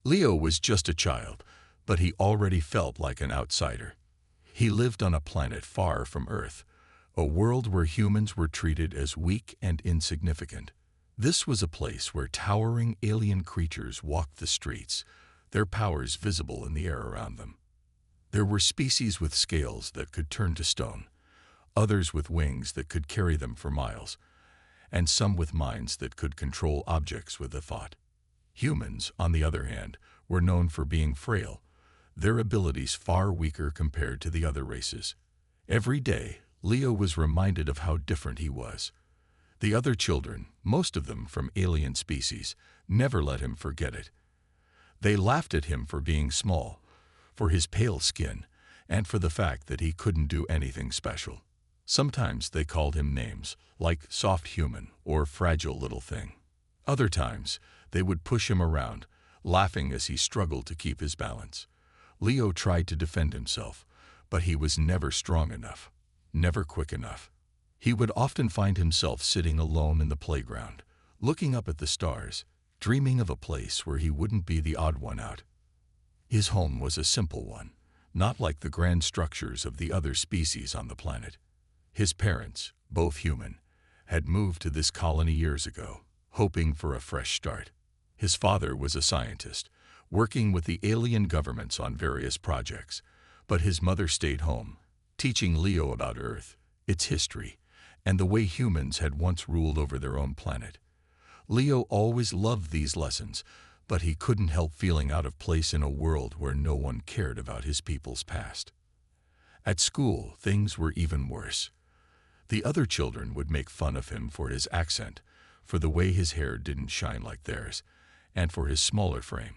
Leo was just a child, but he already felt like an outsider. He lived on a planet far from Earth, a world where humans were treated as weak and insignificant. This was a place where towering alien creatures walked the streets, their powers visible in the air around them. There were species with scales that could turn to stone, others with wings that could carry them for miles, and some with minds that could control objects with a thought. Humans, on the other hand, were known for being frail, their abilities far weaker compared to the other races. Every day, Leo was reminded of how different he was. The other children, most of them from alien species, never let him forget it. They laughed at him for being small, for his pale skin, and for the fact that he couldn't do anything special. Sometimes they called him names, like soft human or fragile little thing. Other times, they would push him around, laughing as he struggled to keep his balance. Leo tried to defend himself, but he was never strong enough, never quick enough. He would often find himself sitting alone in the playground, looking up at the stars, dreaming of a place where he wouldn't be the odd one out. His home was a simple one, not like the grand structures of the other species on the planet. His parents, both human, had moved to this colony years ago, hoping for a fresh start. His father was a scientist, working with the alien governments on various projects, but his mother stayed home, teaching Leo about Earth, its history, and the way humans had once ruled over their own planet. Leo always loved these lessons, but he couldn't help feeling out of place in a world where no one cared about his people's past. At school, things were even worse. The other children would make fun of him for his accent, for the way his hair didn't shine like theirs, and for his smaller frame.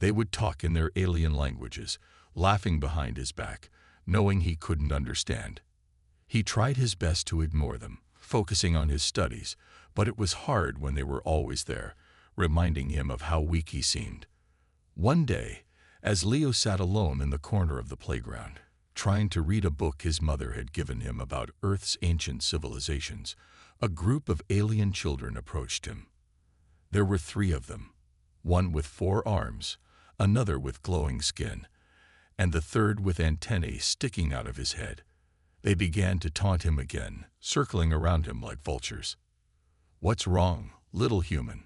They would talk in their alien languages, laughing behind his back, knowing he couldn't understand. He tried his best to ignore them, focusing on his studies, but it was hard when they were always there, reminding him of how weak he seemed. One day, as Leo sat alone in the corner of the playground, trying to read a book his mother had given him about Earth's ancient civilizations, a group of alien children approached him. There were 3 of them, one with 4 arms, another with glowing skin, and the third with antennae sticking out of his head. They began to taunt him again, circling around him like vultures. "What's wrong, little human?"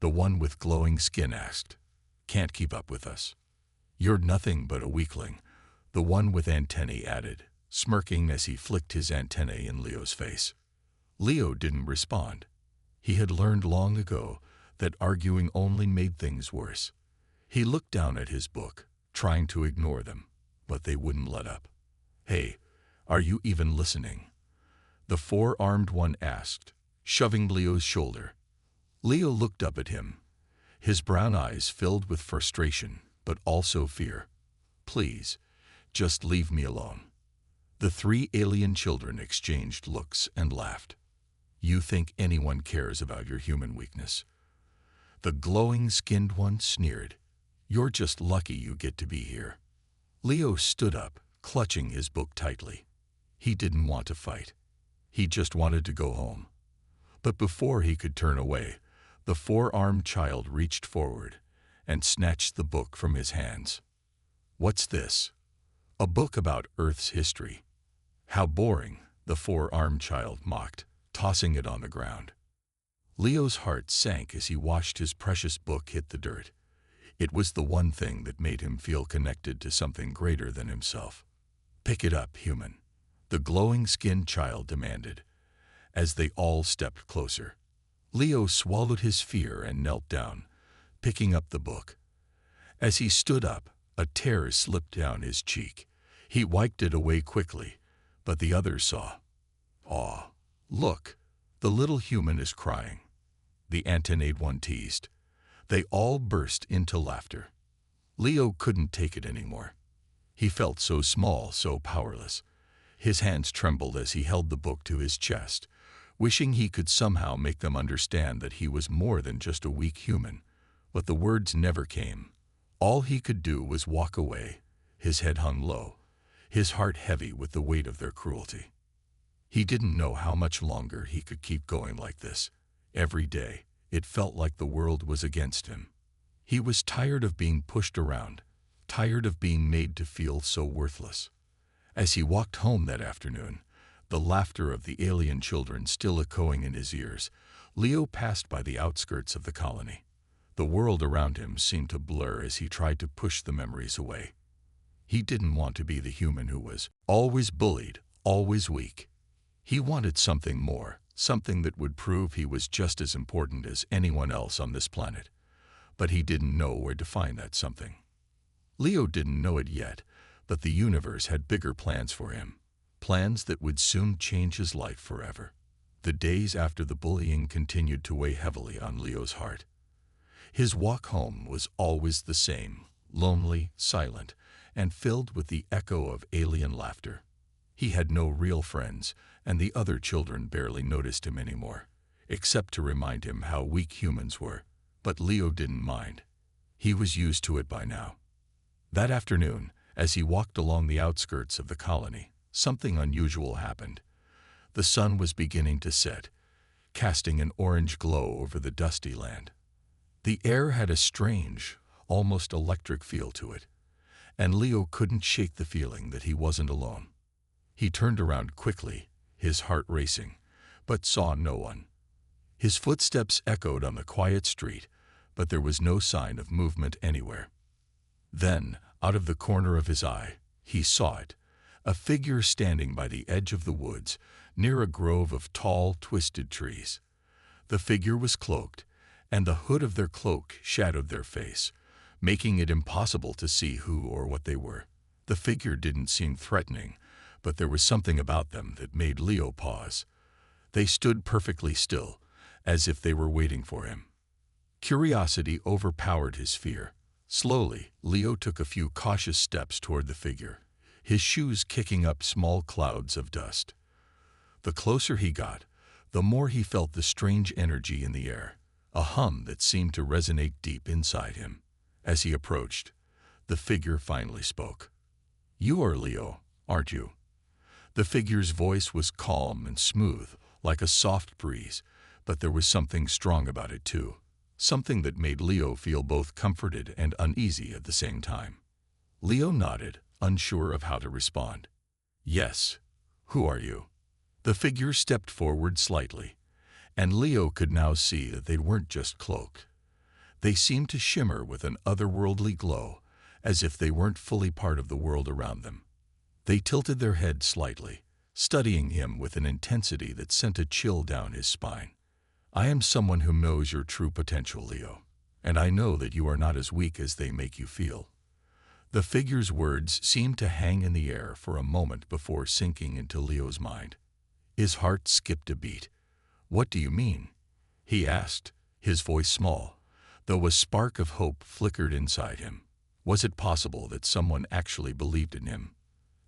the one with glowing skin asked. "Can't keep up with us?" "You're nothing but a weakling," the one with antennae added, smirking as he flicked his antennae in Leo's face. Leo didn't respond. He had learned long ago that arguing only made things worse. He looked down at his book, trying to ignore them, but they wouldn't let up. "Hey, are you even listening?" the 4-armed one asked, shoving Leo's shoulder. Leo looked up at him, his brown eyes filled with frustration, but also fear. "Please, just leave me alone." The 3 alien children exchanged looks and laughed. "You think anyone cares about your human weakness?" The glowing-skinned one sneered. "You're just lucky you get to be here." Leo stood up, clutching his book tightly. He didn't want to fight. He just wanted to go home. But before he could turn away, the 4-armed child reached forward and snatched the book from his hands. "What's this?" "A book about Earth's history." "How boring," the 4-armed child mocked, tossing it on the ground. Leo's heart sank as he watched his precious book hit the dirt. It was the one thing that made him feel connected to something greater than himself. "Pick it up, human," the glowing-skinned child demanded, as they all stepped closer. Leo swallowed his fear and knelt down, picking up the book. As he stood up, a tear slipped down his cheek. He wiped it away quickly, but the others saw. "Aw, look, the little human is crying," the antennaed one teased. They all burst into laughter. Leo couldn't take it anymore. He felt so small, so powerless. His hands trembled as he held the book to his chest, wishing he could somehow make them understand that he was more than just a weak human. But the words never came. All he could do was walk away, his head hung low, his heart heavy with the weight of their cruelty. He didn't know how much longer he could keep going like this. Every day, it felt like the world was against him. He was tired of being pushed around, tired of being made to feel so worthless. As he walked home that afternoon, the laughter of the alien children still echoing in his ears, Leo passed by the outskirts of the colony. The world around him seemed to blur as he tried to push the memories away. He didn't want to be the human who was always bullied, always weak. He wanted something more, something that would prove he was just as important as anyone else on this planet. But he didn't know where to find that something. Leo didn't know it yet, but the universe had bigger plans for him, plans that would soon change his life forever. The days after the bullying continued to weigh heavily on Leo's heart. His walk home was always the same, lonely, silent, and filled with the echo of alien laughter. He had no real friends, and the other children barely noticed him anymore, except to remind him how weak humans were. But Leo didn't mind. He was used to it by now. That afternoon, as he walked along the outskirts of the colony, something unusual happened. The sun was beginning to set, casting an orange glow over the dusty land. The air had a strange, almost electric feel to it, and Leo couldn't shake the feeling that he wasn't alone. He turned around quickly, his heart racing, but saw no one. His footsteps echoed on the quiet street, but there was no sign of movement anywhere. Then, out of the corner of his eye, he saw it, a figure standing by the edge of the woods, near a grove of tall, twisted trees. The figure was cloaked, and the hood of their cloak shadowed their face, making it impossible to see who or what they were. The figure didn't seem threatening, but there was something about them that made Leo pause. They stood perfectly still, as if they were waiting for him. Curiosity overpowered his fear. Slowly, Leo took a few cautious steps toward the figure, his shoes kicking up small clouds of dust. The closer he got, the more he felt the strange energy in the air, a hum that seemed to resonate deep inside him. As he approached, the figure finally spoke. "You are Leo, aren't you?" The figure's voice was calm and smooth, like a soft breeze, but there was something strong about it too, something that made Leo feel both comforted and uneasy at the same time. Leo nodded, unsure of how to respond. "Yes. Who are you?" The figure stepped forward slightly, and Leo could now see that they weren't just cloaked. They seemed to shimmer with an otherworldly glow, as if they weren't fully part of the world around them. They tilted their heads slightly, studying him with an intensity that sent a chill down his spine. "I am someone who knows your true potential, Leo, and I know that you are not as weak as they make you feel." The figure's words seemed to hang in the air for a moment before sinking into Leo's mind. His heart skipped a beat. "What do you mean?" he asked, his voice small, though a spark of hope flickered inside him. Was it possible that someone actually believed in him?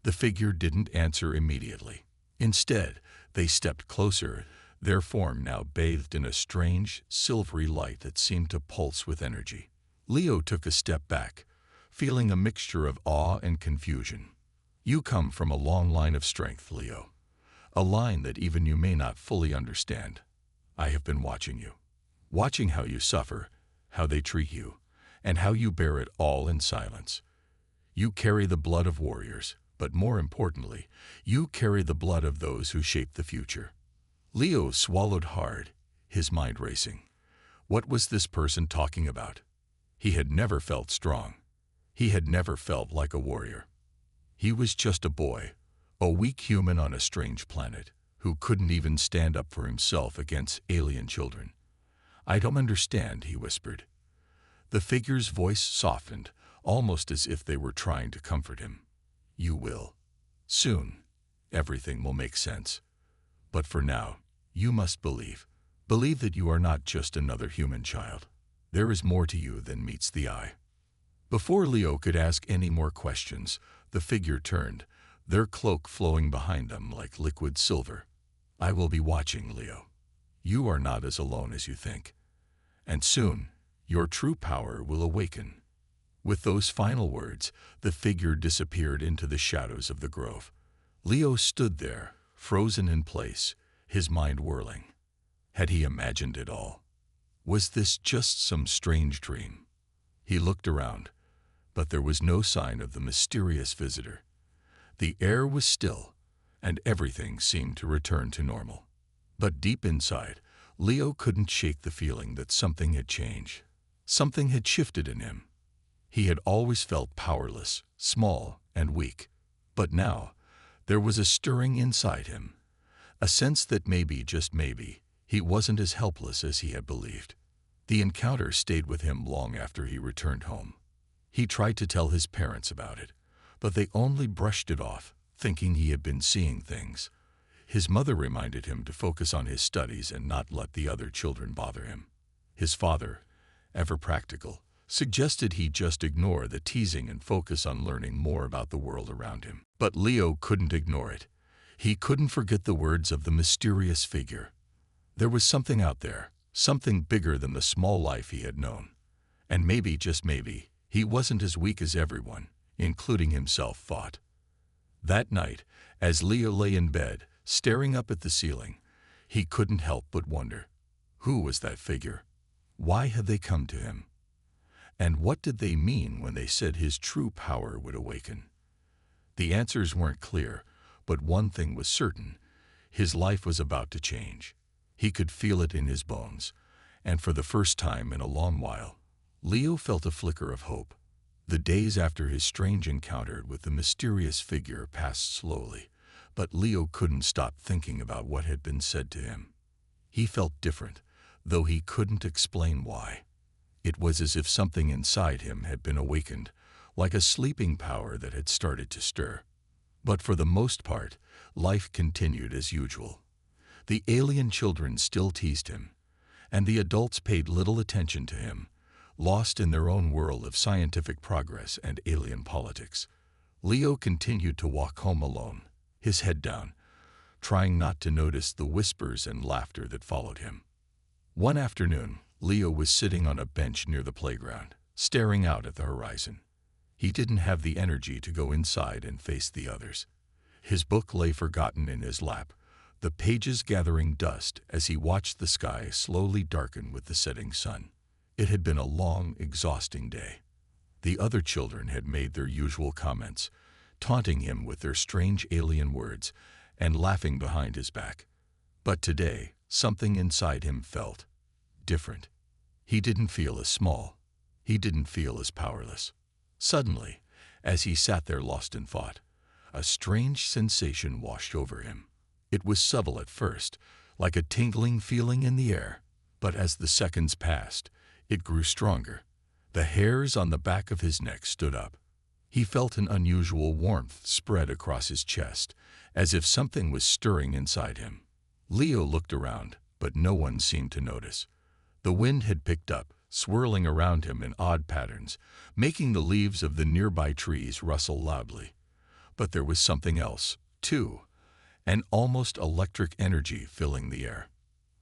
The figure didn't answer immediately. Instead, they stepped closer, their form now bathed in a strange, silvery light that seemed to pulse with energy. Leo took a step back, feeling a mixture of awe and confusion. "You come from a long line of strength, Leo. A line that even you may not fully understand. I have been watching you. Watching how you suffer, how they treat you, and how you bear it all in silence. You carry the blood of warriors, but more importantly, you carry the blood of those who shape the future." Leo swallowed hard, his mind racing. What was this person talking about? He had never felt strong. He had never felt like a warrior. He was just a boy, a weak human on a strange planet, who couldn't even stand up for himself against alien children. "I don't understand," he whispered. The figure's voice softened, almost as if they were trying to comfort him. "You will. Soon, everything will make sense. But for now, you must believe. Believe that you are not just another human child. There is more to you than meets the eye." Before Leo could ask any more questions, the figure turned, their cloak flowing behind them like liquid silver. "I will be watching, Leo. You are not as alone as you think. And soon, your true power will awaken." With those final words, the figure disappeared into the shadows of the grove. Leo stood there, frozen in place, his mind whirling. Had he imagined it all? Was this just some strange dream? He looked around, but there was no sign of the mysterious visitor. The air was still, and everything seemed to return to normal. But deep inside, Leo couldn't shake the feeling that something had changed. Something had shifted in him. He had always felt powerless, small, and weak. But now, there was a stirring inside him, a sense that maybe, just maybe, he wasn't as helpless as he had believed. The encounter stayed with him long after he returned home. He tried to tell his parents about it, but they only brushed it off, thinking he had been seeing things. His mother reminded him to focus on his studies and not let the other children bother him. His father, ever practical, suggested he just ignore the teasing and focus on learning more about the world around him. But Leo couldn't ignore it. He couldn't forget the words of the mysterious figure. There was something out there, something bigger than the small life he had known. And maybe, just maybe, he wasn't as weak as everyone, including himself, thought. That night, as Leo lay in bed, staring up at the ceiling, he couldn't help but wonder. Who was that figure? Why had they come to him? And what did they mean when they said his true power would awaken? The answers weren't clear, but one thing was certain. His life was about to change. He could feel it in his bones, and for the first time in a long while, Leo felt a flicker of hope. The days after his strange encounter with the mysterious figure passed slowly, but Leo couldn't stop thinking about what had been said to him. He felt different, though he couldn't explain why. It was as if something inside him had been awakened, like a sleeping power that had started to stir. But for the most part, life continued as usual. The alien children still teased him, and the adults paid little attention to him, lost in their own world of scientific progress and alien politics. Leo continued to walk home alone, his head down, trying not to notice the whispers and laughter that followed him. One afternoon, Leo was sitting on a bench near the playground, staring out at the horizon. He didn't have the energy to go inside and face the others. His book lay forgotten in his lap, the pages gathering dust as he watched the sky slowly darken with the setting sun. It had been a long, exhausting day. The other children had made their usual comments, taunting him with their strange alien words and laughing behind his back. But today, something inside him felt different. He didn't feel as small. He didn't feel as powerless. Suddenly, as he sat there lost in thought, a strange sensation washed over him. It was subtle at first, like a tingling feeling in the air, but as the seconds passed, it grew stronger. The hairs on the back of his neck stood up. He felt an unusual warmth spread across his chest, as if something was stirring inside him. Leo looked around, but no one seemed to notice. The wind had picked up, swirling around him in odd patterns, making the leaves of the nearby trees rustle loudly. But there was something else, too, an almost electric energy filling the air.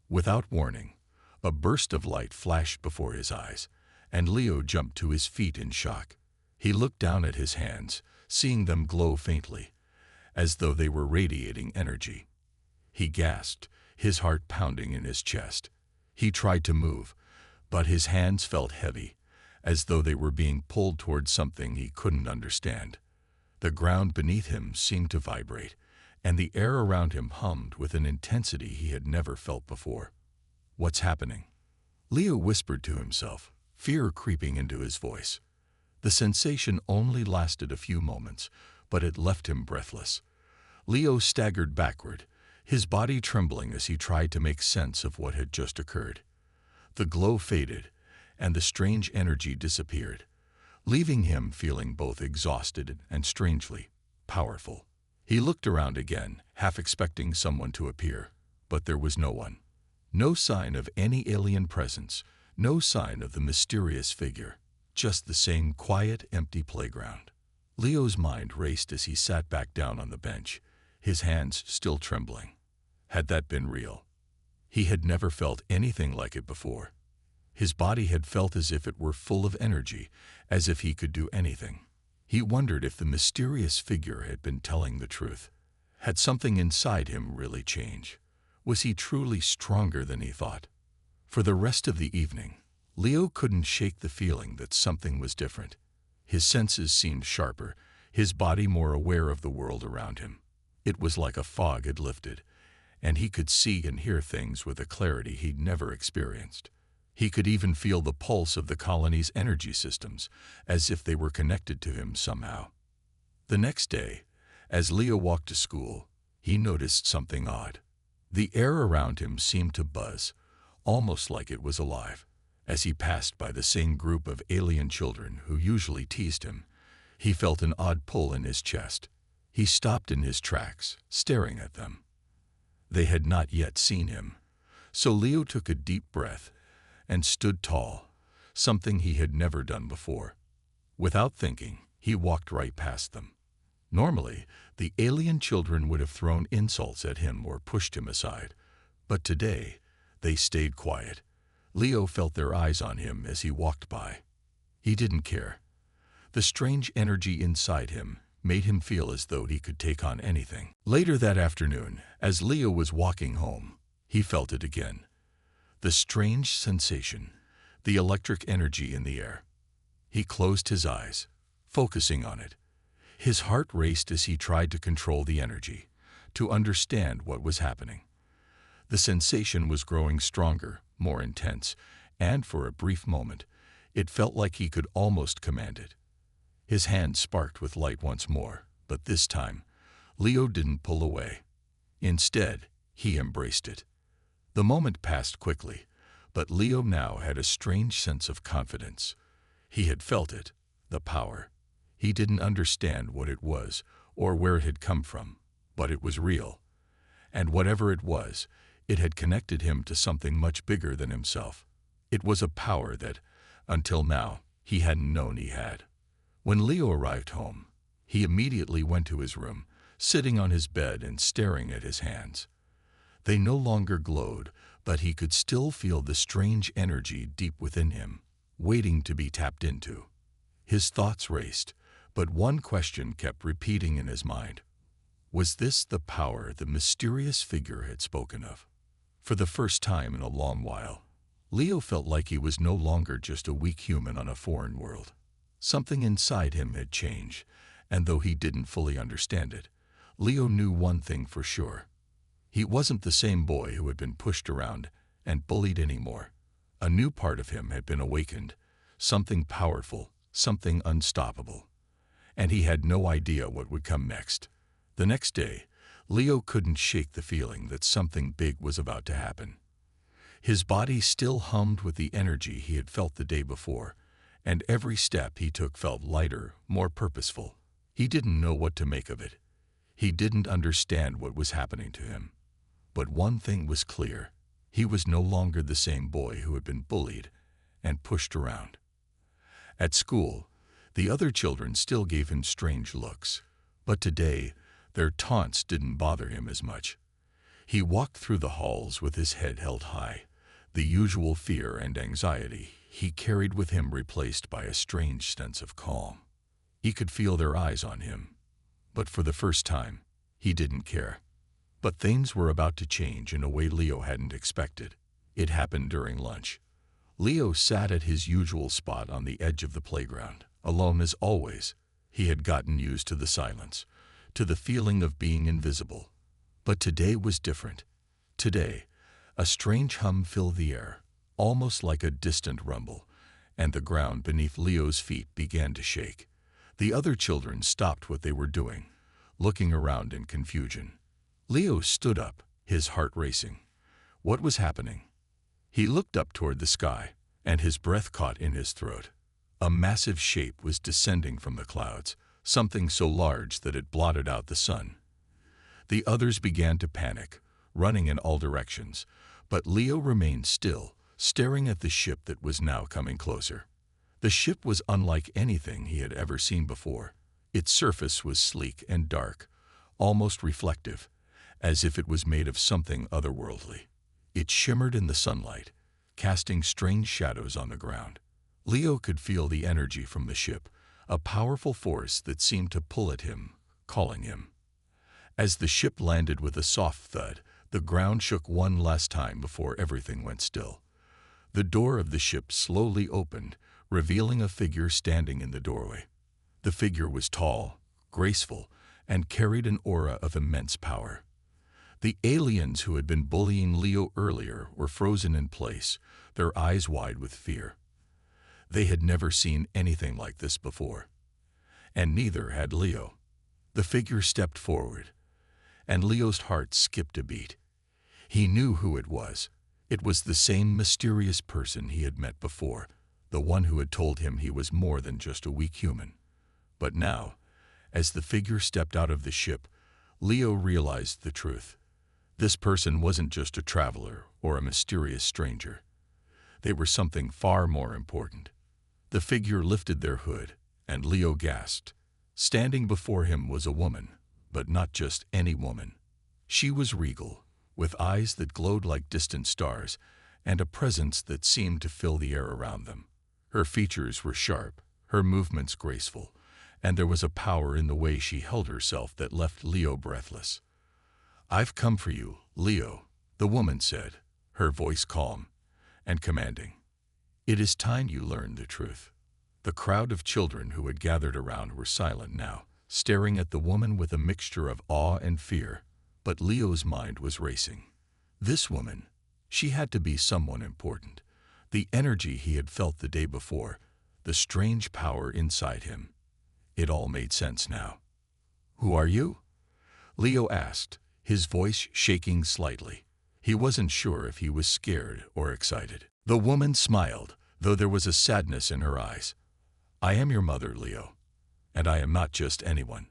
Without warning, a burst of light flashed before his eyes, and Leo jumped to his feet in shock. He looked down at his hands, seeing them glow faintly, as though they were radiating energy. He gasped, his heart pounding in his chest. He tried to move, but his hands felt heavy, as though they were being pulled towards something he couldn't understand. The ground beneath him seemed to vibrate, and the air around him hummed with an intensity he had never felt before. "What's happening?" Leo whispered to himself, fear creeping into his voice. The sensation only lasted a few moments, but it left him breathless. Leo staggered backward, his body trembling as he tried to make sense of what had just occurred. The glow faded, and the strange energy disappeared, leaving him feeling both exhausted and strangely powerful. He looked around again, half expecting someone to appear, but there was no one. No sign of any alien presence, no sign of the mysterious figure, just the same quiet, empty playground. Leo's mind raced as he sat back down on the bench, his hands still trembling. Had that been real? He had never felt anything like it before. His body had felt as if it were full of energy, as if he could do anything. He wondered if the mysterious figure had been telling the truth. Had something inside him really changed? Was he truly stronger than he thought? For the rest of the evening, Leo couldn't shake the feeling that something was different. His senses seemed sharper, his body more aware of the world around him. It was like a fog had lifted, and he could see and hear things with a clarity he'd never experienced. He could even feel the pulse of the colony's energy systems, as if they were connected to him somehow. The next day, as Leo walked to school, he noticed something odd. The air around him seemed to buzz, almost like it was alive. As he passed by the same group of alien children who usually teased him, he felt an odd pull in his chest. He stopped in his tracks, staring at them. They had not yet seen him, so Leo took a deep breath and stood tall, something he had never done before. Without thinking, he walked right past them. Normally, the alien children would have thrown insults at him or pushed him aside, but today, they stayed quiet. Leo felt their eyes on him as he walked by. He didn't care. The strange energy inside him made him feel as though he could take on anything. Later that afternoon, as Leo was walking home, he felt it again. The strange sensation, the electric energy in the air. He closed his eyes, focusing on it. His heart raced as he tried to control the energy, to understand what was happening. The sensation was growing stronger, more intense, and for a brief moment, it felt like he could almost command it. His hand sparked with light once more, but this time, Leo didn't pull away. Instead, he embraced it. The moment passed quickly, but Leo now had a strange sense of confidence. He had felt it, the power. He didn't understand what it was or where it had come from, but it was real. And whatever it was, it had connected him to something much bigger than himself. It was a power that, until now, he hadn't known he had. When Leo arrived home, he immediately went to his room, sitting on his bed and staring at his hands. They no longer glowed, but he could still feel the strange energy deep within him, waiting to be tapped into. His thoughts raced, but one question kept repeating in his mind. Was this the power the mysterious figure had spoken of? For the first time in a long while, Leo felt like he was no longer just a weak human on a foreign world. Something inside him had changed, and though he didn't fully understand it, Leo knew one thing for sure. He wasn't the same boy who had been pushed around and bullied anymore. A new part of him had been awakened, something powerful, something unstoppable. And he had no idea what would come next. The next day, Leo couldn't shake the feeling that something big was about to happen. His body still hummed with the energy he had felt the day before, and every step he took felt lighter, more purposeful. He didn't know what to make of it. He didn't understand what was happening to him. But one thing was clear. He was no longer the same boy who had been bullied and pushed around. At school, the other children still gave him strange looks, but today, their taunts didn't bother him as much. He walked through the halls with his head held high, the usual fear and anxiety he carried with him replaced by a strange sense of calm. He could feel their eyes on him, but for the first time, he didn't care. But things were about to change in a way Leo hadn't expected. It happened during lunch. Leo sat at his usual spot on the edge of the playground, alone as always. He had gotten used to the silence, to the feeling of being invisible. But today was different. Today, a strange hum filled the air, almost like a distant rumble, and the ground beneath Leo's feet began to shake. The other children stopped what they were doing, looking around in confusion. Leo stood up, his heart racing. What was happening? He looked up toward the sky, and his breath caught in his throat. A massive shape was descending from the clouds, something so large that it blotted out the sun. The others began to panic, running in all directions, but Leo remained still, staring at the ship that was now coming closer. The ship was unlike anything he had ever seen before. Its surface was sleek and dark, almost reflective, as if it was made of something otherworldly. It shimmered in the sunlight, casting strange shadows on the ground. Leo could feel the energy from the ship, a powerful force that seemed to pull at him, calling him. As the ship landed with a soft thud, the ground shook one last time before everything went still. The door of the ship slowly opened, revealing a figure standing in the doorway. The figure was tall, graceful, and carried an aura of immense power. The aliens who had been bullying Leo earlier were frozen in place, their eyes wide with fear. They had never seen anything like this before. And neither had Leo. The figure stepped forward, and Leo's heart skipped a beat. He knew who it was. It was the same mysterious person he had met before, the one who had told him he was more than just a weak human. But now, as the figure stepped out of the ship, Leo realized the truth. This person wasn't just a traveler or a mysterious stranger. They were something far more important. The figure lifted their hood, and Leo gasped. Standing before him was a woman, but not just any woman. She was regal, with eyes that glowed like distant stars, and a presence that seemed to fill the air around them. Her features were sharp, her movements graceful, and there was a power in the way she held herself that left Leo breathless. "I've come for you, Leo," the woman said, her voice calm and commanding. "It is time you learned the truth." The crowd of children who had gathered around were silent now, staring at the woman with a mixture of awe and fear. But Leo's mind was racing. This woman, she had to be someone important. The energy he had felt the day before, the strange power inside him. It all made sense now. "Who are you?" Leo asked, his voice shaking slightly. He wasn't sure if he was scared or excited. The woman smiled, though there was a sadness in her eyes. "I am your mother, Leo, and I am not just anyone.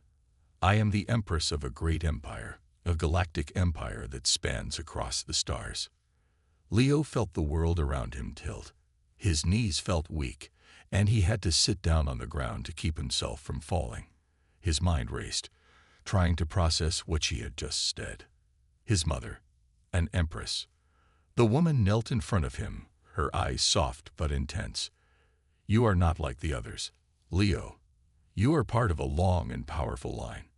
I am the empress of a great empire, a galactic empire that spans across the stars." Leo felt the world around him tilt. His knees felt weak, and he had to sit down on the ground to keep himself from falling. His mind raced, trying to process what she had just said. His mother, an empress. The woman knelt in front of him, her eyes soft but intense. "You are not like the others, Leo. You are part of a long and powerful line.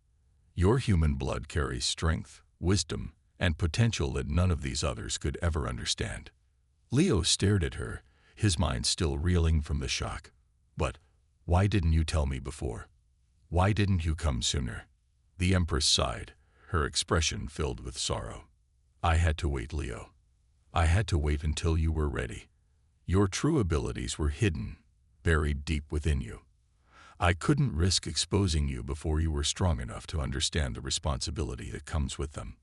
Your human blood carries strength, wisdom, and potential that none of these others could ever understand." Leo stared at her, his mind still reeling from the shock. "But why didn't you tell me before? Why didn't you come sooner?" The empress sighed, her expression filled with sorrow. "I had to wait, Leo. I had to wait until you were ready. Your true abilities were hidden, buried deep within you. I couldn't risk exposing you before you were strong enough to understand the responsibility that comes with them."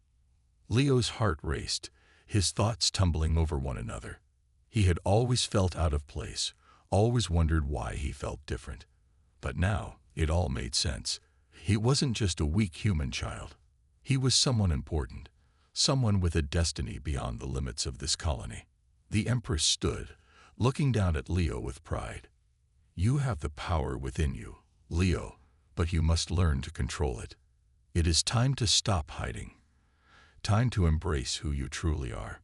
Leo's heart raced, his thoughts tumbling over one another. He had always felt out of place, always wondered why he felt different. But now, it all made sense. He wasn't just a weak human child. He was someone important, someone with a destiny beyond the limits of this colony. The Empress stood, looking down at Leo with pride. "You have the power within you, Leo, but you must learn to control it. It is time to stop hiding. Time to embrace who you truly are."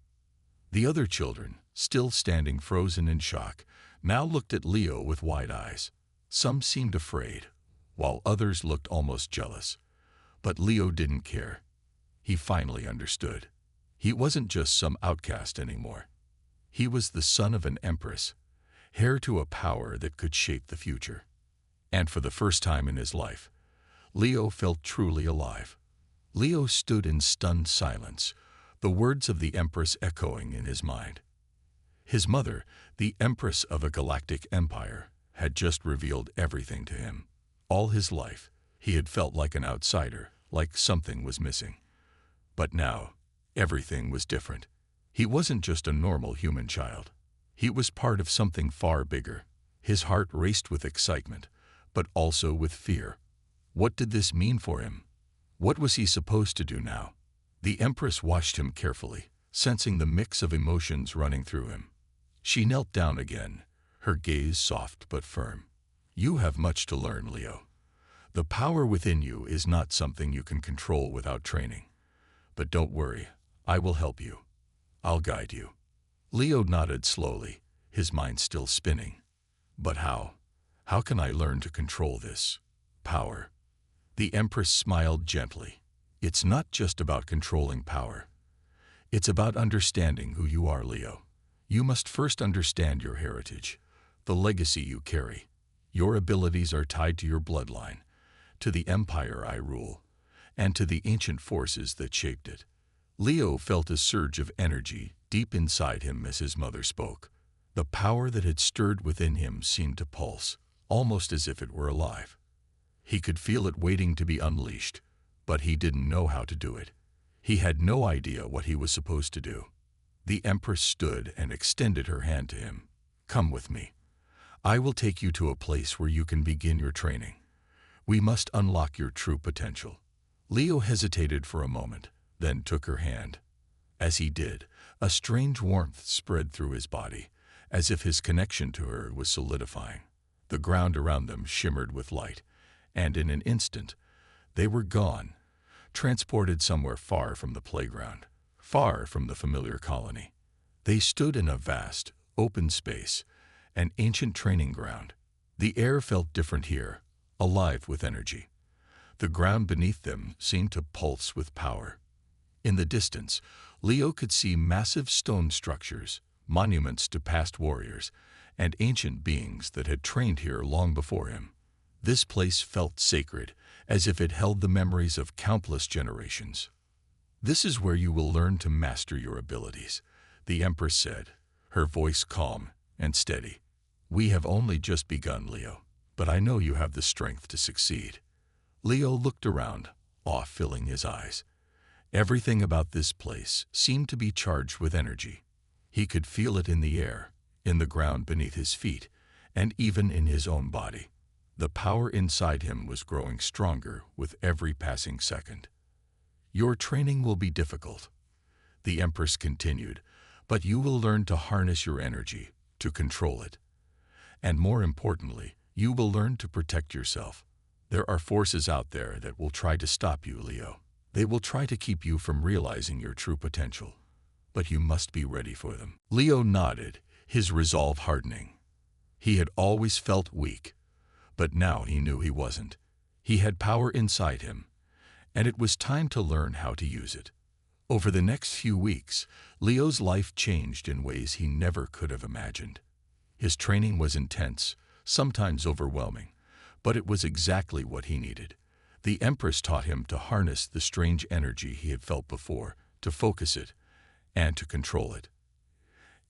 The other children, still standing frozen in shock, now looked at Leo with wide eyes. Some seemed afraid, while others looked almost jealous. But Leo didn't care. He finally understood. He wasn't just some outcast anymore. He was the son of an empress, heir to a power that could shape the future. And for the first time in his life, Leo felt truly alive. Leo stood in stunned silence, the words of the empress echoing in his mind. His mother, the empress of a galactic empire, had just revealed everything to him. All his life, he had felt like an outsider, like something was missing. But now, everything was different. He wasn't just a normal human child. He was part of something far bigger. His heart raced with excitement, but also with fear. What did this mean for him? What was he supposed to do now? The Empress watched him carefully, sensing the mix of emotions running through him. She knelt down again, her gaze soft but firm. "You have much to learn, Leo. The power within you is not something you can control without training. But don't worry, I will help you. I'll guide you." Leo nodded slowly, his mind still spinning. "But how? How can I learn to control this power?" The Empress smiled gently. "It's not just about controlling power. It's about understanding who you are, Leo. You must first understand your heritage, the legacy you carry. Your abilities are tied to your bloodline, to the empire I rule, and to the ancient forces that shaped it. Leo felt a surge of energy deep inside him as his mother spoke. The power that had stirred within him seemed to pulse, almost as if it were alive. He could feel it waiting to be unleashed, but he didn't know how to do it. He had no idea what he was supposed to do. The Empress stood and extended her hand to him. "Come with me. I will take you to a place where you can begin your training. We must unlock your true potential." Leo hesitated for a moment, then took her hand. As he did, a strange warmth spread through his body, as if his connection to her was solidifying. The ground around them shimmered with light, and in an instant, they were gone, transported somewhere far from the playground, far from the familiar colony. They stood in a vast, open space, an ancient training ground. The air felt different here, alive with energy. The ground beneath them seemed to pulse with power. In the distance, Leo could see massive stone structures, monuments to past warriors, and ancient beings that had trained here long before him. This place felt sacred, as if it held the memories of countless generations. "This is where you will learn to master your abilities," the Empress said, her voice calm and steady. "We have only just begun, Leo, but I know you have the strength to succeed." Leo looked around, awe filling his eyes. Everything about this place seemed to be charged with energy. He could feel it in the air, in the ground beneath his feet, and even in his own body. The power inside him was growing stronger with every passing second. "Your training will be difficult," the Empress continued, "but you will learn to harness your energy, to control it. And more importantly, you will learn to protect yourself. There are forces out there that will try to stop you, Leo. They will try to keep you from realizing your true potential, but you must be ready for them." Leo nodded, his resolve hardening. He had always felt weak, but now he knew he wasn't. He had power inside him, and it was time to learn how to use it. Over the next few weeks, Leo's life changed in ways he never could have imagined. His training was intense, sometimes overwhelming, but it was exactly what he needed. The Empress taught him to harness the strange energy he had felt before, to focus it, and to control it.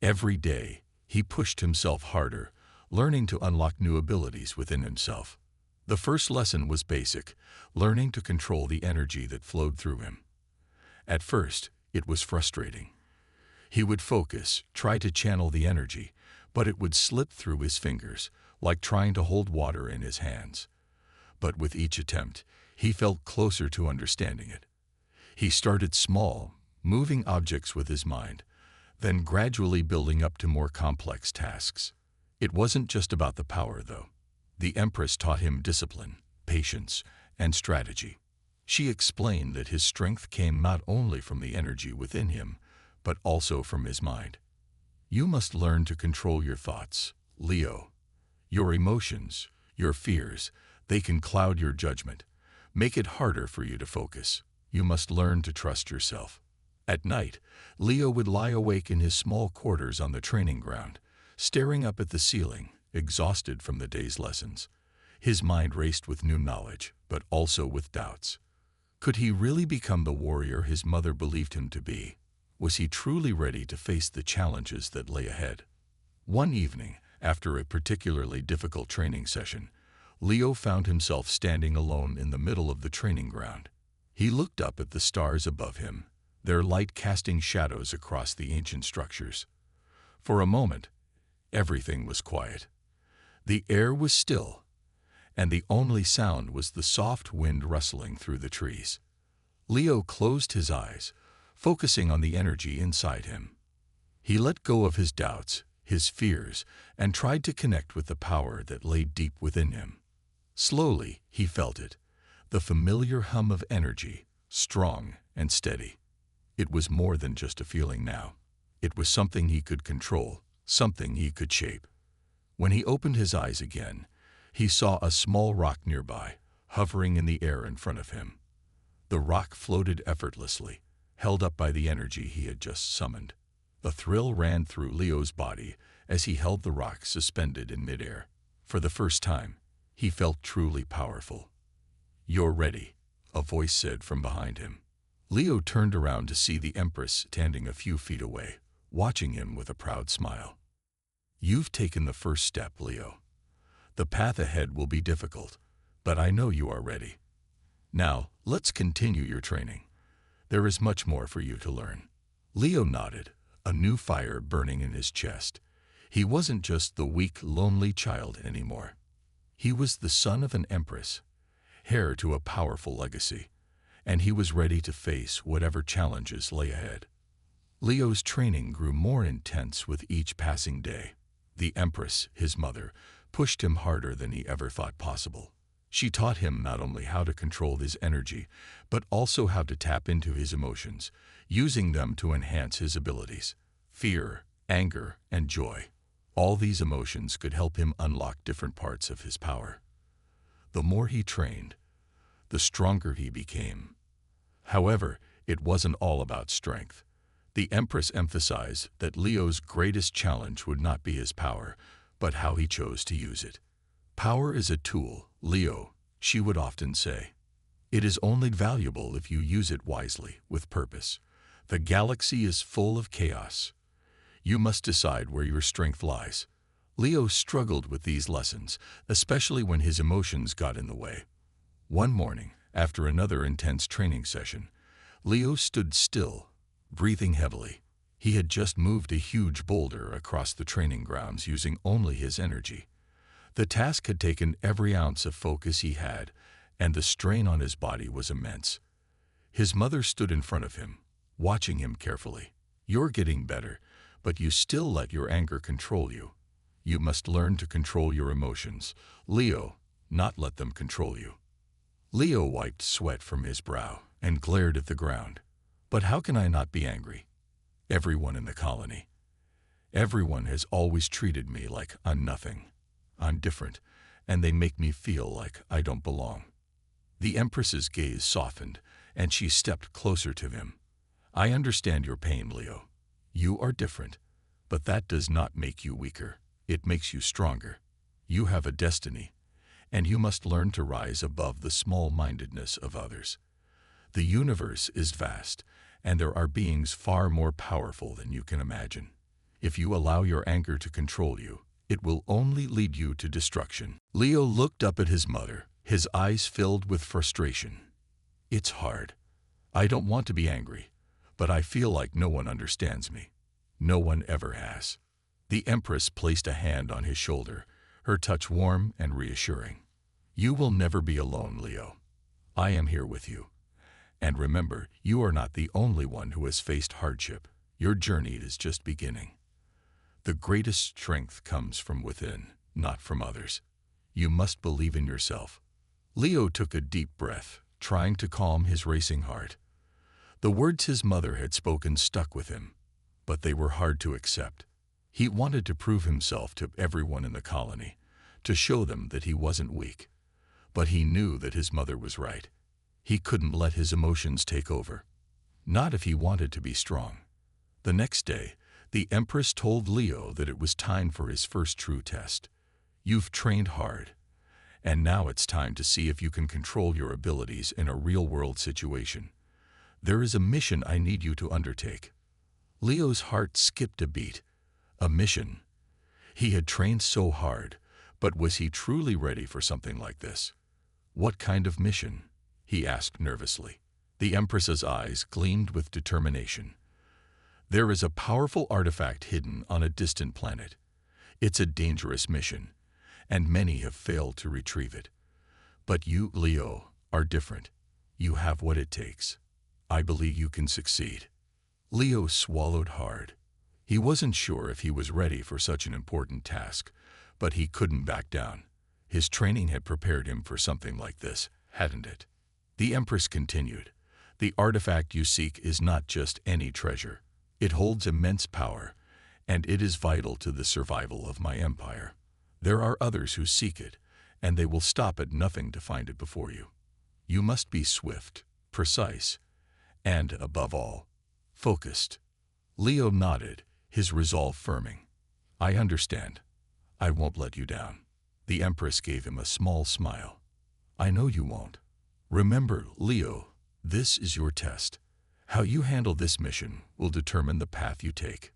Every day, he pushed himself harder, learning to unlock new abilities within himself. The first lesson was basic, learning to control the energy that flowed through him. At first, it was frustrating. He would focus, try to channel the energy, but it would slip through his fingers, like trying to hold water in his hands. But with each attempt, he felt closer to understanding it. He started small, moving objects with his mind, then gradually building up to more complex tasks. It wasn't just about the power, though. The Empress taught him discipline, patience, and strategy. She explained that his strength came not only from the energy within him, but also from his mind. "You must learn to control your thoughts, Leo. Your emotions, your fears, they can cloud your judgment, make it harder for you to focus. You must learn to trust yourself." At night, Leo would lie awake in his small quarters on the training ground, staring up at the ceiling, exhausted from the day's lessons. His mind raced with new knowledge, but also with doubts. Could he really become the warrior his mother believed him to be? Was he truly ready to face the challenges that lay ahead? One evening, after a particularly difficult training session, Leo found himself standing alone in the middle of the training ground. He looked up at the stars above him, their light casting shadows across the ancient structures. For a moment, everything was quiet. The air was still, and the only sound was the soft wind rustling through the trees. Leo closed his eyes, focusing on the energy inside him. He let go of his doubts, his fears, and tried to connect with the power that lay deep within him. Slowly, he felt it, the familiar hum of energy, strong and steady. It was more than just a feeling now. It was something he could control, something he could shape. When he opened his eyes again, he saw a small rock nearby, hovering in the air in front of him. The rock floated effortlessly, held up by the energy he had just summoned. A thrill ran through Leo's body as he held the rock suspended in midair. For the first time, he felt truly powerful. "You're ready," a voice said from behind him. Leo turned around to see the Empress standing a few feet away, watching him with a proud smile. "You've taken the first step, Leo. The path ahead will be difficult, but I know you are ready. Now, let's continue your training. There is much more for you to learn." Leo nodded, a new fire burning in his chest. He wasn't just the weak, lonely child anymore. He was the son of an empress, heir to a powerful legacy, and he was ready to face whatever challenges lay ahead. Leo's training grew more intense with each passing day. The empress, his mother, pushed him harder than he ever thought possible. She taught him not only how to control his energy, but also how to tap into his emotions, using them to enhance his abilities. Fear, anger, and joy. All these emotions could help him unlock different parts of his power. The more he trained, the stronger he became. However, it wasn't all about strength. The Empress emphasized that Leo's greatest challenge would not be his power, but how he chose to use it. "Power is a tool, Leo," she would often say. "It is only valuable if you use it wisely, with purpose. The galaxy is full of chaos. You must decide where your strength lies." Leo struggled with these lessons, especially when his emotions got in the way. One morning, after another intense training session, Leo stood still, breathing heavily. He had just moved a huge boulder across the training grounds using only his energy. The task had taken every ounce of focus he had, and the strain on his body was immense. His mother stood in front of him, watching him carefully. "You're getting better, but you still let your anger control you. You must learn to control your emotions, Leo, not let them control you." Leo wiped sweat from his brow and glared at the ground. "But how can I not be angry? Everyone in the colony. Everyone has always treated me like I'm nothing. I'm different, and they make me feel like I don't belong." The Empress's gaze softened, and she stepped closer to him. "I understand your pain, Leo. You are different, but that does not make you weaker. It makes you stronger. You have a destiny, and you must learn to rise above the small-mindedness of others. The universe is vast, and there are beings far more powerful than you can imagine. If you allow your anger to control you, it will only lead you to destruction." Leo looked up at his mother, his eyes filled with frustration. "It's hard. I don't want to be angry, but I feel like no one understands me. No one ever has." The Empress placed a hand on his shoulder, her touch warm and reassuring. "You will never be alone, Leo. I am here with you. And remember, you are not the only one who has faced hardship. Your journey is just beginning. The greatest strength comes from within, not from others. You must believe in yourself." Leo took a deep breath, trying to calm his racing heart. The words his mother had spoken stuck with him, but they were hard to accept. He wanted to prove himself to everyone in the colony, to show them that he wasn't weak. But he knew that his mother was right. He couldn't let his emotions take over. Not if he wanted to be strong. The next day, the Empress told Leo that it was time for his first true test. "You've trained hard, and now it's time to see if you can control your abilities in a real-world situation. There is a mission I need you to undertake." Leo's heart skipped a beat. A mission. He had trained so hard, but was he truly ready for something like this? "What kind of mission?" he asked nervously. The Empress's eyes gleamed with determination. "There is a powerful artifact hidden on a distant planet. It's a dangerous mission, and many have failed to retrieve it. But you, Leo, are different. You have what it takes. I believe you can succeed." Leo swallowed hard. He wasn't sure if he was ready for such an important task, but he couldn't back down. His training had prepared him for something like this, hadn't it? The Empress continued, "The artifact you seek is not just any treasure. It holds immense power, and it is vital to the survival of my empire. There are others who seek it, and they will stop at nothing to find it before you. You must be swift, precise, and, above all, focused." Leo nodded, his resolve firming. "I understand. I won't let you down." The Empress gave him a small smile. "I know you won't. Remember, Leo, this is your test. How you handle this mission will determine the path you take."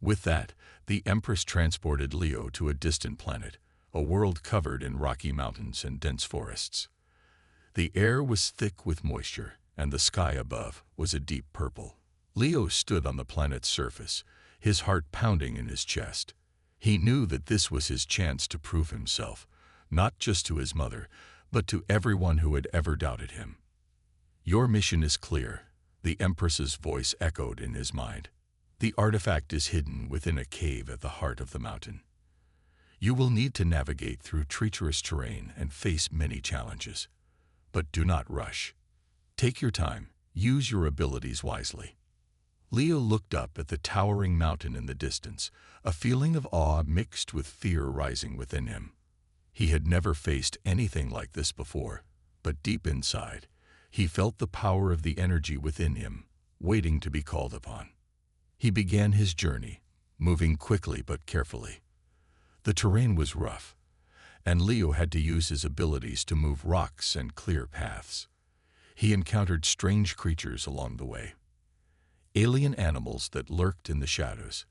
With that, the Empress transported Leo to a distant planet, a world covered in rocky mountains and dense forests. The air was thick with moisture, and the sky above was a deep purple. Leo stood on the planet's surface, his heart pounding in his chest. He knew that this was his chance to prove himself, not just to his mother, but to everyone who had ever doubted him. "Your mission is clear," the Empress's voice echoed in his mind. "The artifact is hidden within a cave at the heart of the mountain. You will need to navigate through treacherous terrain and face many challenges. But do not rush. Take your time, use your abilities wisely." Leo looked up at the towering mountain in the distance, a feeling of awe mixed with fear rising within him. He had never faced anything like this before, but deep inside, he felt the power of the energy within him, waiting to be called upon. He began his journey, moving quickly but carefully. The terrain was rough, and Leo had to use his abilities to move rocks and clear paths. He encountered strange creatures along the way, alien animals that lurked in the shadows.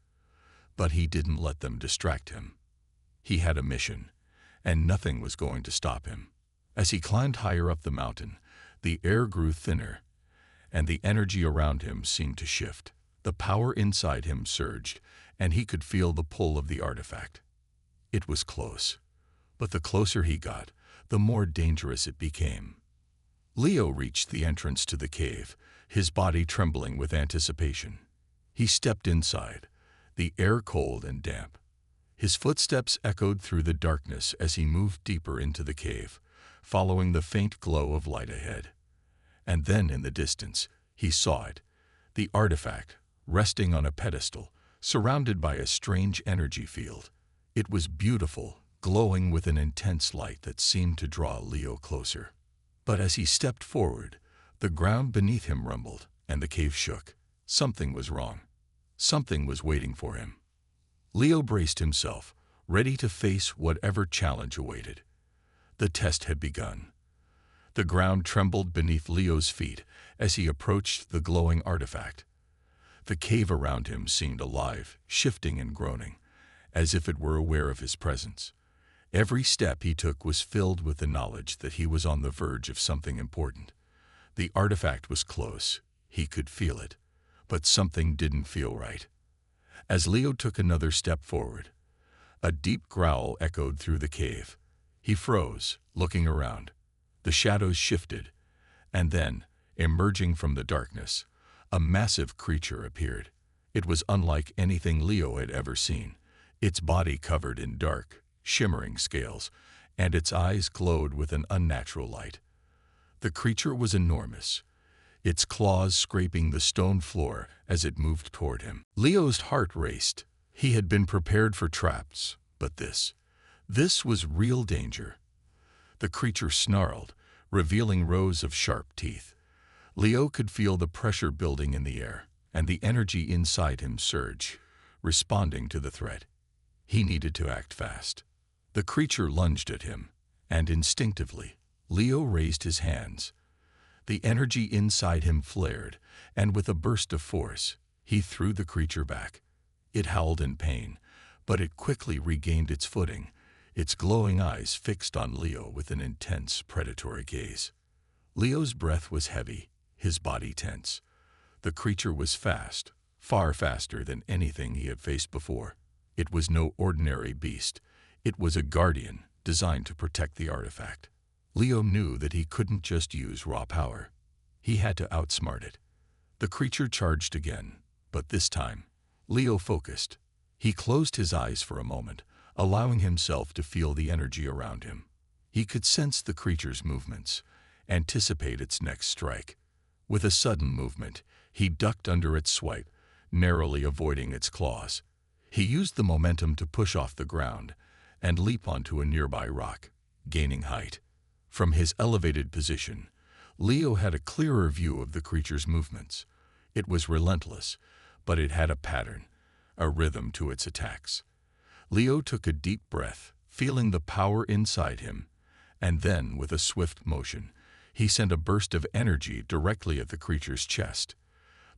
But he didn't let them distract him. He had a mission, and nothing was going to stop him. As he climbed higher up the mountain, the air grew thinner, and the energy around him seemed to shift. The power inside him surged, and he could feel the pull of the artifact. It was close, but the closer he got, the more dangerous it became. Leo reached the entrance to the cave, his body trembling with anticipation. He stepped inside, the air cold and damp. His footsteps echoed through the darkness as he moved deeper into the cave, following the faint glow of light ahead. And then in the distance, he saw it, the artifact, resting on a pedestal, surrounded by a strange energy field. It was beautiful, glowing with an intense light that seemed to draw Leo closer. But as he stepped forward, the ground beneath him rumbled, and the cave shook. Something was wrong. Something was waiting for him. Leo braced himself, ready to face whatever challenge awaited. The test had begun. The ground trembled beneath Leo's feet as he approached the glowing artifact. The cave around him seemed alive, shifting and groaning, as if it were aware of his presence. Every step he took was filled with the knowledge that he was on the verge of something important. The artifact was close. He could feel it, but something didn't feel right. As Leo took another step forward, a deep growl echoed through the cave. He froze, looking around. The shadows shifted, and then, emerging from the darkness, a massive creature appeared. It was unlike anything Leo had ever seen, its body covered in dark, shimmering scales, and its eyes glowed with an unnatural light. The creature was enormous, its claws scraping the stone floor as it moved toward him. Leo's heart raced. He had been prepared for traps, but this was real danger. The creature snarled, revealing rows of sharp teeth. Leo could feel the pressure building in the air, and the energy inside him surge, responding to the threat. He needed to act fast. The creature lunged at him, and instinctively, Leo raised his hands. The energy inside him flared, and with a burst of force, he threw the creature back. It howled in pain, but it quickly regained its footing, its glowing eyes fixed on Leo with an intense, predatory gaze. Leo's breath was heavy, his body tense. The creature was fast, far faster than anything he had faced before. It was no ordinary beast. It was a guardian designed to protect the artifact. Leo knew that he couldn't just use raw power. He had to outsmart it. The creature charged again, but this time, Leo focused. He closed his eyes for a moment, allowing himself to feel the energy around him. He could sense the creature's movements, anticipate its next strike. With a sudden movement, he ducked under its swipe, narrowly avoiding its claws. He used the momentum to push off the ground and leap onto a nearby rock, gaining height. From his elevated position, Leo had a clearer view of the creature's movements. It was relentless, but it had a pattern, a rhythm to its attacks. Leo took a deep breath, feeling the power inside him, and then, with a swift motion, he sent a burst of energy directly at the creature's chest.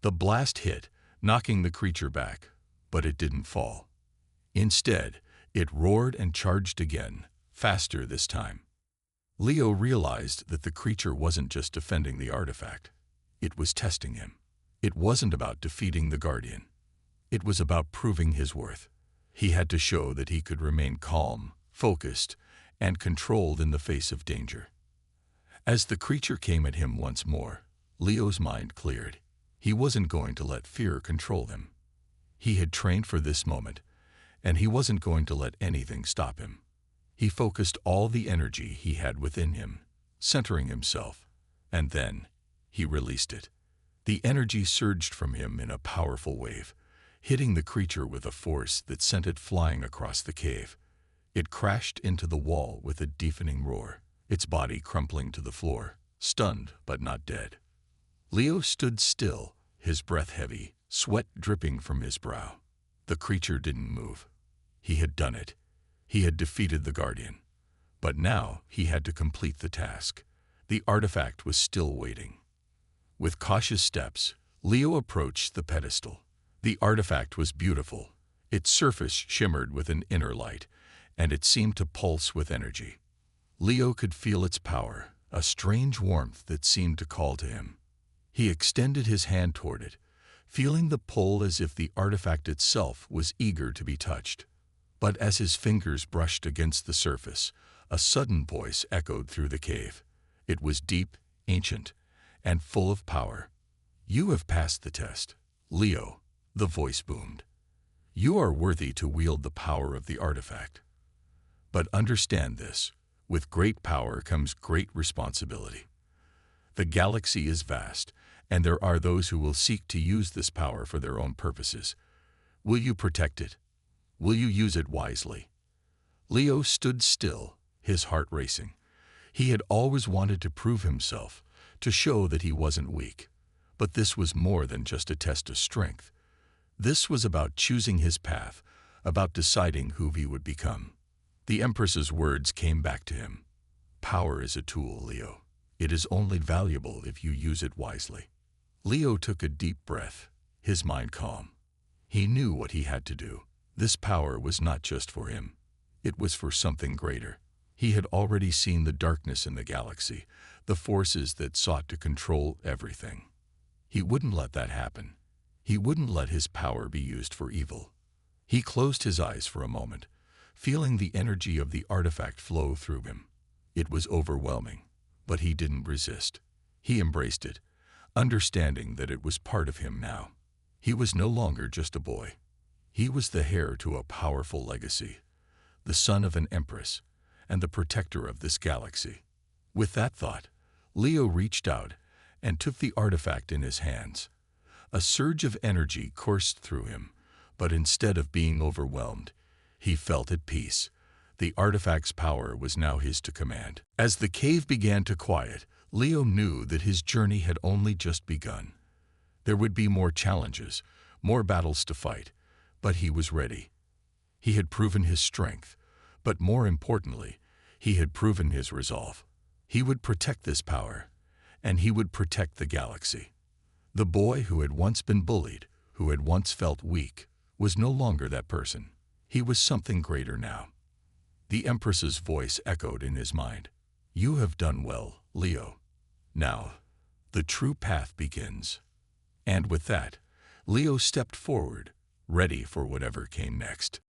The blast hit, knocking the creature back, but it didn't fall. Instead, it roared and charged again, faster this time. Leo realized that the creature wasn't just defending the artifact. It was testing him. It wasn't about defeating the Guardian. It was about proving his worth. He had to show that he could remain calm, focused, and controlled in the face of danger. As the creature came at him once more, Leo's mind cleared. He wasn't going to let fear control him. He had trained for this moment, and he wasn't going to let anything stop him. He focused all the energy he had within him, centering himself, and then he released it. The energy surged from him in a powerful wave, hitting the creature with a force that sent it flying across the cave. It crashed into the wall with a deafening roar, its body crumpling to the floor, stunned but not dead. Leo stood still, his breath heavy, sweat dripping from his brow. The creature didn't move. He had done it. He had defeated the Guardian. But now he had to complete the task. The artifact was still waiting. With cautious steps, Leo approached the pedestal. The artifact was beautiful. Its surface shimmered with an inner light, and it seemed to pulse with energy. Leo could feel its power, a strange warmth that seemed to call to him. He extended his hand toward it, feeling the pull as if the artifact itself was eager to be touched. But as his fingers brushed against the surface, a sudden voice echoed through the cave. It was deep, ancient, and full of power. "You have passed the test, Leo," the voice boomed. "You are worthy to wield the power of the artifact. But understand this, with great power comes great responsibility. The galaxy is vast, and there are those who will seek to use this power for their own purposes. Will you protect it? Will you use it wisely?" Leo stood still, his heart racing. He had always wanted to prove himself, to show that he wasn't weak. But this was more than just a test of strength. This was about choosing his path, about deciding who he would become. The Empress's words came back to him. "Power is a tool, Leo. It is only valuable if you use it wisely." Leo took a deep breath, his mind calm. He knew what he had to do. This power was not just for him. It was for something greater. He had already seen the darkness in the galaxy, the forces that sought to control everything. He wouldn't let that happen. He wouldn't let his power be used for evil. He closed his eyes for a moment, feeling the energy of the artifact flow through him. It was overwhelming, but he didn't resist. He embraced it, understanding that it was part of him now. He was no longer just a boy. He was the heir to a powerful legacy, the son of an empress, and the protector of this galaxy. With that thought, Leo reached out and took the artifact in his hands. A surge of energy coursed through him, but instead of being overwhelmed, he felt at peace. The artifact's power was now his to command. As the cave began to quiet, Leo knew that his journey had only just begun. There would be more challenges, more battles to fight, but he was ready. He had proven his strength, but more importantly, he had proven his resolve. He would protect this power, and he would protect the galaxy. The boy who had once been bullied, who had once felt weak, was no longer that person. He was something greater now. The Empress's voice echoed in his mind. "You have done well, Leo. Now, the true path begins." And with that, Leo stepped forward, ready for whatever came next.